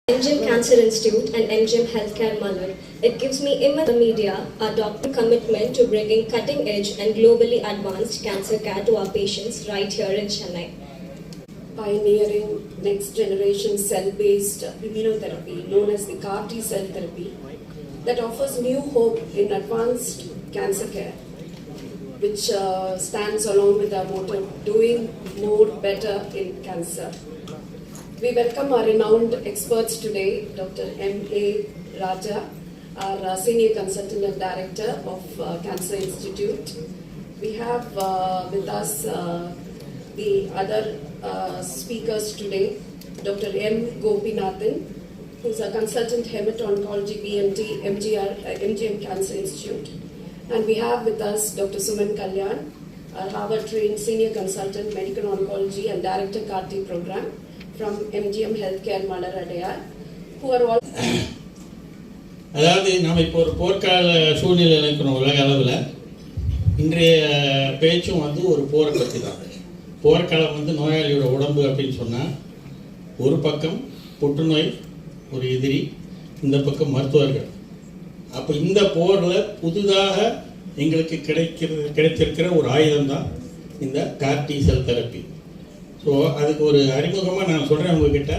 MGM Cancer Institute and MGM Healthcare Malur. It gives me immense media, our doctor commitment to bringing cutting-edge and globally advanced cancer care to our patients right here in Chennai. Pioneering next-generation cell-based immunotherapy known as the CAR T cell therapy that offers new hope in advanced cancer care, which stands along with our motto, doing more better in cancer. We welcome our renowned experts today, Dr. M.A. Raja, our Senior Consultant and Director of Cancer Institute. We have with us the other speakers today, Dr. M. Gopinathan, who is a Consultant Hemato-Oncology BMT, MGM Cancer Institute. And we have with us Dr. Suman Kalyan, our Harvard-trained Senior Consultant, Medical Oncology and Director CAR T Program from MGM Healthcare Malur, who are all... அதாவது நாம் இப்போ ஒரு போர்க்கால சூழ்நிலையில் இருக்கிறோம் உலக அளவில். இன்றைய பேச்சும் வந்து ஒரு போரை பற்றி தான். போர்க்காலம் வந்து நோயாளியோட உடம்பு அப்படின்னு சொன்னால், ஒரு பக்கம் புற்றுநோய் ஒரு எதிரி, இந்த பக்கம் மருத்துவர்கள். அப்போ இந்த போரில் புதிதாக எங்களுக்கு கிடைத்திருக்கிற ஒரு ஆயுதம் தான் இந்த கார் டி செல் தெரப்பி. ஸோ அதுக்கு ஒரு அறிமுகமாக நான் சொல்கிறேன் உங்ககிட்ட.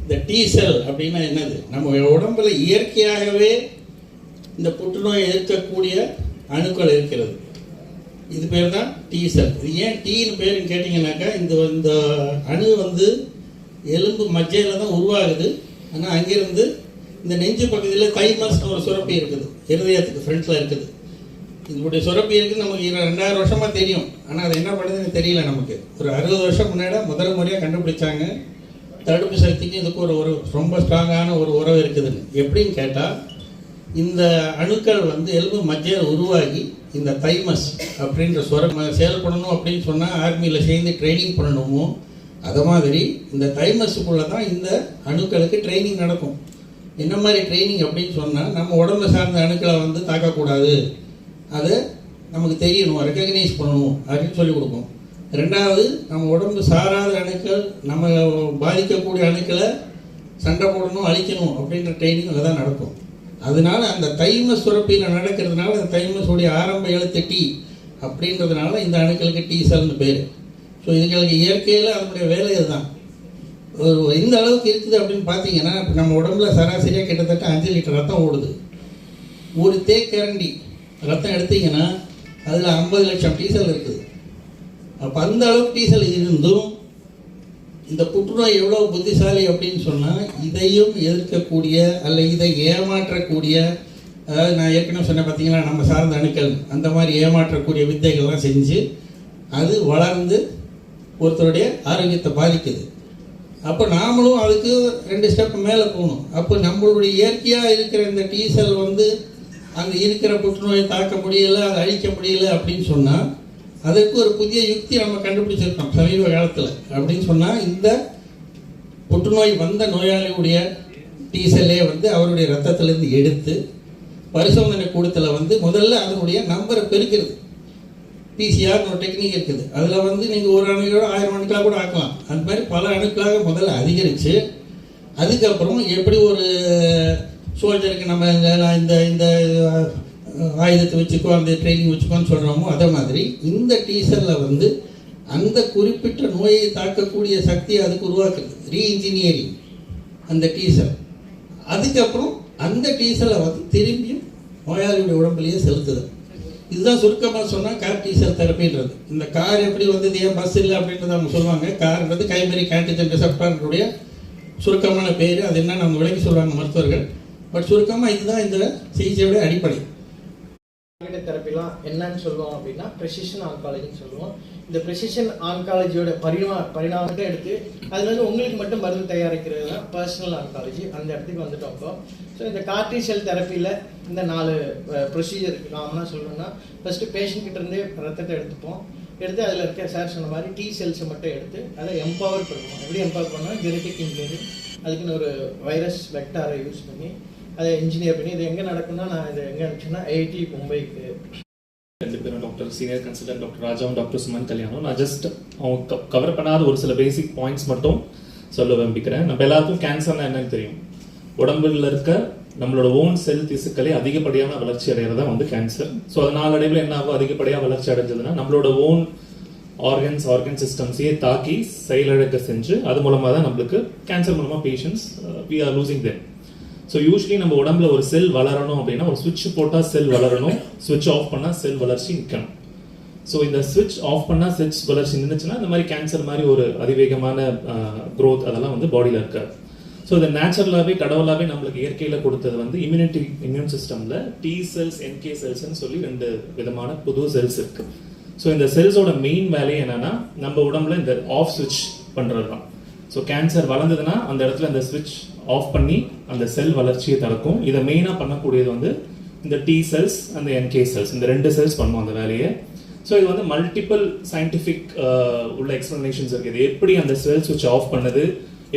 இந்த டி செல் அப்படின்னா என்னது? நம்ம உடம்புல இயற்கையாகவே இந்த புற்றுநோயை எதிர்க்கக்கூடிய அணுக்கள் இருக்கிறது. இது பேர் தான் டி செல். இது ஏன் டீன்னு பேருன்னு கேட்டிங்கனாக்கா, இந்த அணு வந்து எலும்பு மஜ்ஜையில் தான் உருவாகுது. ஆனால் அங்கேருந்து இந்த நெஞ்சு பகுதியில் தைமஸ்னு ஒரு சுரப்பி இருக்குது, இருதயத்துக்கு ஃப்ரண்ட்டில் இருக்குது. இதனுடைய சுரப்பி இருக்குது, நமக்கு 2000 வருஷமாக தெரியும். ஆனால் அது என்ன பண்ணுதுன்னு தெரியல நமக்கு. ஒரு 60 வருஷம் முன்னாடி முதல் முறையாக கண்டுபிடிச்சாங்க தடுப்பு சக்திக்கு இதுக்கு ஒரு ரொம்ப ஸ்ட்ராங்கான ஒரு உறவு இருக்குதுன்னு. எப்படின்னு கேட்டால், இந்த அணுக்கள் வந்து எலும்பு மஜ்ஜையில் உருவாகி இந்த தைமஸ் அப்படின்ற செயல்படணும் அப்படின்னு சொன்னால் ஆர்மியில் சேர்ந்து ட்ரைனிங் பண்ணணுமோ, அது மாதிரி இந்த தைமஸுக்குள்ளே தான் இந்த அணுக்களுக்கு ட்ரைனிங் நடக்கும். என்ன மாதிரி ட்ரைனிங் அப்படின்னு சொன்னால், நம்ம உடம்பு சார்ந்த அணுக்களை வந்து தாக்கக்கூடாது, அதை நமக்கு தெரியணும், ரெக்கக்னைஸ் பண்ணணும் அப்படின்னு சொல்லிக் கொடுக்கும். ரெண்டாவது, நம்ம உடம்பு சாராத அணுக்கள், நம்ம பாதிக்கக்கூடிய அணுக்களை சண்டை போடணும், அழிக்கணும் அப்படின்ற ட்ரைனிங் அங்கே தான் நடக்கும். அதனால அந்த தைமஸ் சுரப்பியில் நடக்கிறதுனால, அந்த தைமஸுடைய ஆரம்ப எழுத்து டி அப்படின்றதுனால இந்த அணுக்களுக்கு டி செல்னு பேர். ஸோ இதுகளுக்கு இயற்கையில் அதனுடைய வேலை இதுதான். இந்த அளவுக்கு இருக்குது அப்படின்னு பார்த்தீங்கன்னா, இப்போ நம்ம உடம்புல சராசரியாக கிட்டத்தட்ட 5 லிட்டர் ரத்தம் ஓடுது. ஒரு தேக்கரண்டி ரத்தம் எடுத்தீங்கன்னா அதில் 50 லட்சம் டீசல் இருக்குது. அப்போ அந்த அளவுக்கு டீசல் இருந்தும் இந்த புற்றுநோய் எவ்வளோ புத்திசாலி அப்படின்னு சொன்னால், இதையும் எதிர்க்கக்கூடிய அல்ல இதை ஏமாற்றக்கூடிய, அதாவது நான் ஏற்கனவே சொன்னேன் பார்த்தீங்களா, நம்ம சார்ந்த அணுக்கள் அந்த மாதிரி ஏமாற்றக்கூடிய வித்தைகள்லாம் செஞ்சு அது வளர்ந்து ஒருத்தருடைய ஆரோக்கியத்தை பாதிக்குது. அப்போ நாமளும் அதுக்கு 2 ஸ்டெப் மேலே போகணும். அப்போ நம்மளுடைய இயற்கையாக இருக்கிற இந்த டீசல் வந்து அங்கே இருக்கிற புற்றுநோயை தாக்க முடியலை, அதை அழிக்க முடியலை அப்படின்னு சொன்னால், அதற்கு ஒரு புதிய யுக்தி நம்ம கண்டுபிடிச்சிருக்கோம் சமீப காலத்தில். அப்படின்னு சொன்னால், இந்த புற்றுநோய் வந்த நோயாளியுடைய டீசலே வந்து அவருடைய ரத்தத்திலேருந்து எடுத்து பரிசோதனை கூடத்தில் வந்து முதல்ல அதனுடைய நம்பரை பெருக்கிறது. பிசிஆர்னு ஒரு டெக்னிக் இருக்குது. அதில் வந்து நீங்கள் ஒரு அணுக்களோட 1000 அணுக்களாக கூட ஆக்கலாம். அந்த மாதிரி பல அணுக்களாக முதல்ல அதிகரித்து, அதுக்கப்புறம் எப்படி ஒரு சோல்ஜருக்கு நம்ம இந்த இந்த ஆயுதத்தை வச்சுக்கோ, அந்த ட்ரைனிங் வச்சுக்கோன்னு சொல்கிறோமோ, அதே மாதிரி இந்த டீசலில் வந்து அந்த குறிப்பிட்ட நோயை தாக்கக்கூடிய சக்தியை அதுக்கு உருவாக்குறது, ரீஇன்ஜினியரிங் அந்த டீசல். அதுக்கப்புறம் அந்த டீசலை வந்து திரும்பியும் நோயாளியுடைய உடம்புலேயே செலுத்துது. இதுதான் சுருக்கமாக சொன்னால் கார் டி செல் தெரப்பின்றது. இந்த கார் எப்படி வந்தது, ஏன் பஸ் இல்லை அப்படின்றத அவங்க சொல்லுவாங்க. கார்ன்றது கைமெரிக் ஆன்டிஜன் ரிசெப்டாருடைய சுருக்கமான பேர். அது என்ன நம்ம விளக்கி சொல்லுவாங்க மருத்துவர்கள். பட் சுருக்கமாக இதுதான் இந்த சிகிச்சையோட அடிப்படை. தெரப்பிலாம் என்னன்னு சொல்லுவோம் அப்படின்னா ப்ரெசிஷன் ஆன்காலஜின்னு சொல்லுவோம். இந்த ப்ரெசிஷன் ஆன்காலஜியோட பரிணாமத்தை எடுத்து அதுல வந்து உங்களுக்கு மட்டும் மருந்து தயாரிக்கிறது தான் பர்சனல் ஆன்காலஜி. அந்த இடத்துக்கு வந்துட்டோம் இப்போ. ஸோ இந்த கார் டி செல் தெரப்பியில் இந்த 4 ப்ரொசீஜர் காமனாக சொல்லணும்னா, ஃபர்ஸ்ட் பேஷண்ட் கிட்ட இருந்து ரத்தத்தை எடுத்துப்போம். எடுத்து அதில் இருக்க சார் சொன்ன மாதிரி டி செல்ஸை மட்டும் எடுத்து அதை எம்பவர் பண்ணுவோம். எப்படி எம்பவர் பண்ணோம்? ஜெனட்டிக் இன்ஜினியரிங், அதுக்குன்னு ஒரு வைரஸ் வெக்டாரை யூஸ் பண்ணி அதை இன்ஜினியர் பண்ணி. இது எங்கே நடக்குன்னா, நான் இது எங்கே இருந்துச்சுன்னா ஐஐடி மும்பைக்கு. 2 பேரும் டாக்டர் சீனியர் கன்சல்டன்ட் டாக்டர் ராஜாவும் டாக்டர் சுமன் கல்யாணம். நான் ஜஸ்ட் அவங்க கவர் பண்ணாத ஒரு சில பேசிக் பாயிண்ட்ஸ் மட்டும் சொல்ல விரும்பிக்கிறேன். நம்ம எல்லாருக்கும் கேன்சர்னா என்னன்னு தெரியும். உடம்புல இருக்க நம்மளோட ஓன் செல் திசுக்களே அதிகப்படியான வளர்ச்சி அடைகிறது தான் வந்து கேன்சர். ஸோ அது நாளடைவில் என்ன ஆகும், அதிகப்படியாக வளர்ச்சி அடைஞ்சதுன்னா நம்மளோட ஓன் ஆர்கன் சிஸ்டம்ஸையே தாக்கி செயலிழக்க செஞ்சு அது மூலமாக தான் நம்மளுக்கு கேன்சர் மூலமாக patients we are losing them. So usually நம்ம உடம்புல ஒரு செல் வளரணும் அப்படின்னா ஒரு சுவிட்ச் போட்டால் செல் வளரணும், சுவிட்ச் ஆஃப் பண்ணால் செல் வளர்ச்சி நிற்கணும். ஸோ இந்த சுவிட்ச் ஆஃப் பண்ணால் செல்ஸ் வளர்ச்சி நின்றுச்சுன்னா இந்த மாதிரி கேன்சர் மாதிரி ஒரு அதிவேகமான க்ரோத் அதெல்லாம் வந்து பாடியில் இருக்காது. ஸோ இது நேச்சுரலாகவே கடவுளாகவே நம்மளுக்கு இயற்கையில் கொடுத்தது வந்து இம்யூன் சிஸ்டமில் டி செல்ஸ் NK செல்ஸ்ன்னு சொல்லி 2 விதமான புது செல்ஸ் இருக்குது. ஸோ இந்த செல்ஸோட மெயின் வேலையை என்னன்னா நம்ம உடம்புல இந்த ஆஃப் சுவிட்ச் பண்ணுறது தான். ஸோ கேன்சர் வளர்ந்ததுன்னா அந்த இடத்துல இந்த சுவிட்ச் ஆஃப் பண்ணி அந்த செல் வளர்ச்சியை தடுக்கும். இதை மெயினாக பண்ணக்கூடியது வந்து இந்த டி செல்ஸ் அந்த NK செல்ஸ், இந்த 2 செல்ஸ் பண்ணும் அந்த வேலையை. ஸோ இது வந்து மல்டிபிள் சயின்டிஃபிக் உள்ள எக்ஸ்பிளனேஷன்ஸ் இருக்குது. இது எப்படி அந்த செல் சுவிட்ச் ஆஃப் பண்ணுது,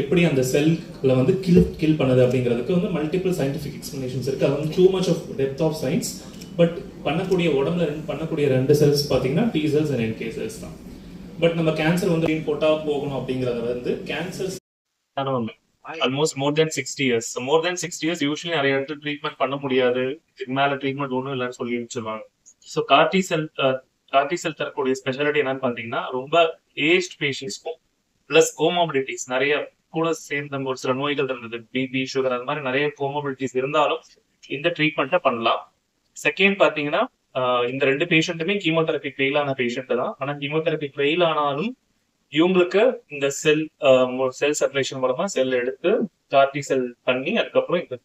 எப்படி அந்த செல்ல வந்து கில் பண்ணுது அப்படிங்கிறதுக்கு வந்து மல்டிபிள் சயின்டிஃபிக் எக்ஸ்பிளனேஷன்ஸ் இருக்குது. அது வந்து too much of depth of science. But பண்ணக்கூடிய உடம்புல பண்ணக்கூடிய 2 செல்ஸ் பார்த்தீங்கன்னா T cells and NK cells தான். பட் நம்ம கேன்சர் வந்து போட்டால் போகணும் அப்படிங்கிறத வந்து cancer almost more than 60 years. More than 60 years usually நிறைய இடத்துல ட்ரீட்மெண்ட் பண்ண முடியாது, இதுக்கு மேலே ட்ரீட்மெண்ட் ஒன்றும் இல்லைன்னு சொல்லி வச்சிருவாங்க. ஸோ கார்டி செல் தரக்கூடிய ஸ்பெஷாலிட்டி என்னன்னு பார்த்தீங்கன்னா ரொம்ப ஏஜ்ட் பேஷண்ட்ஸ்க்கும் பிளஸ் கோமாபிலிட்டிஸ் நிறைய கூட சேர்ந்த ஒரு சில நோய்கள் இருந்தது, பிபி சுகர் அந்த மாதிரி நிறைய கோமாபிலிட்டிஸ் இருந்தாலும் இந்த ட்ரீட்மெண்ட்டை பண்ணலாம். செகண்ட் பார்த்தீங்கன்னா இந்த 2 பேஷண்ட்டுமே கீமோதெரபி ஃபெயில் ஆன பேஷண்ட் தான். ஆனால் கீமோதெரபி ஃபெயில் ஆனாலும் இவங்களுக்கு இந்த செல் செப்பரேஷன் மூலமா செல் எடுத்து கார்டி செல் பண்ணி அதுக்கப்புறம் இந்த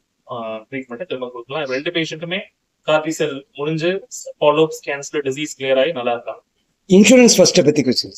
ட்ரீட்மெண்ட்டை திரும்ப கொடுக்கலாம். 2 பேஷண்ட்டுமே கார்டி செல் முடிஞ்சு ஃபாலோ அப் ஸ்கேன்ஸ்ல டிசீஸ் கிளியர் ஆகி நல்லா இருக்காங்க. இன்சூரன்ஸ் ஃபர்ஸ்ட் பத்தி கொஞ்சம்